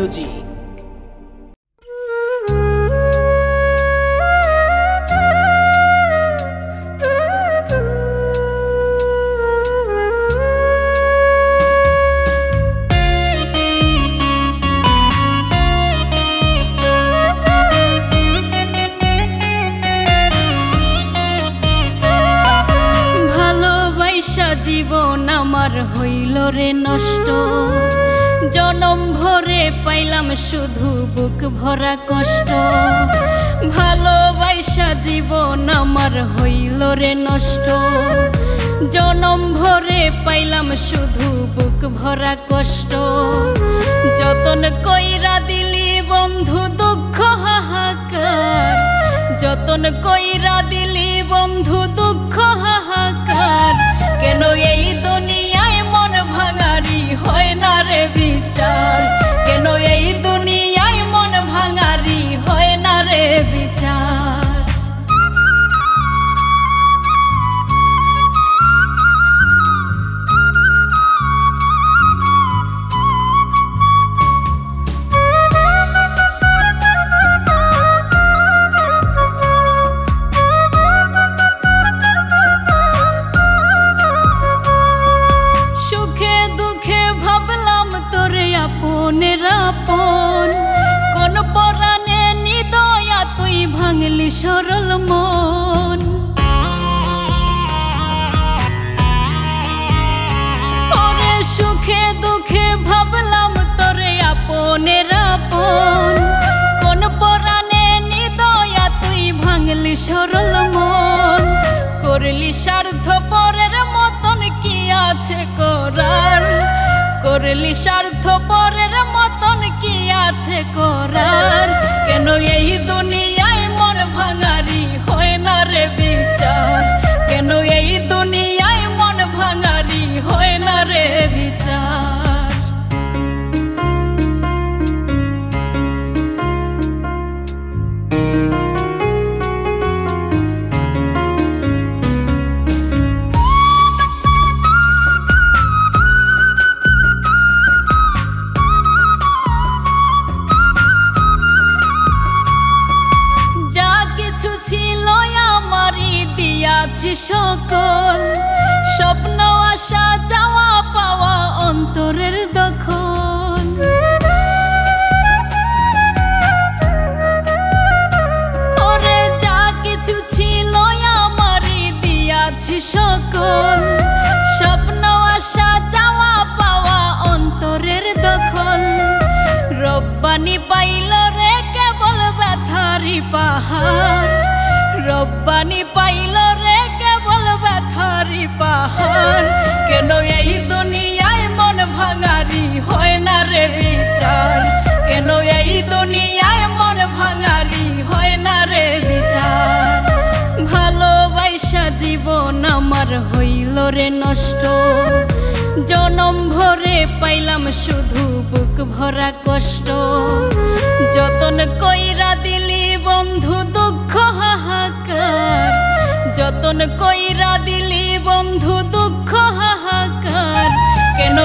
Music. জীবন আমার হইল রে নষ্ট, জনম ভরে পাইলাম শুধু বুক ভরা কষ্ট। ভালোবাসা জীবন আমার হইল রে নষ্ট, জনম ভরে পাইলাম শুধু বুক ভরা কষ্ট। যতন কইরা দিলি বন্ধু দুঃখ হাহাকার, যতন কইরা দিলি বন্ধু দুঃখ হাহাকার। কেন এই দুনিয়ায় মন ভাঙারি হয় না রে বিচার, কেন এই দুনিয়ায় মন ভাঙারি হয় না রে বিচার। আপন কোন পরাণে নিদয়া তুই ভাঙলি সরল মন। ওরে সুখে দুঃখে ভাবলাম তোরে আপনের আপন, কোন পরাণে নিদয়া তুই ভাঙলি সরল মন। করলি স্বার্থ পরের মতন কি আছে করার, করলি স্বার্থ পরের মতন কি আছে করার। কেন এই দুনিয়ায় মন ভাঙারি হয় না রে বিচার, কেন এই দুনিয়ায় মন ভাঙারি হয় না রে বিচার। ছিল আমারই দিয়াছি সকল, স্বপ্ন আশা যাওয়া পাওয়া অন্তরের দখল। ওরে যা কিছু ছিল আমারই দিয়াছি সকল, স্বপ্ন আশা যাওয়া পাওয়া অন্তরের দখল। রব্বানি পাইল রে কেবল ব্যথারি পাহাড়, রব্বানি পাইল রে কেবল ব্যথারি পাহাড়। কেন এই দুনিয়ায় মন ভাঙারি হয় না রে বিচার, কেন এই দুনিয়ায় মন ভাঙারি হয় না রে বিচার। ভালোবাসা জীবন আমার হইল রে নষ্ট, জনম ভরে পাইলাম শুধু বুক ভরা কষ্ট। যতন কইরা দিলি বন্ধু দুঃখ হাহাকার, যতন কইরা দিলি বন্ধু দুঃখ হাহাকার। কেন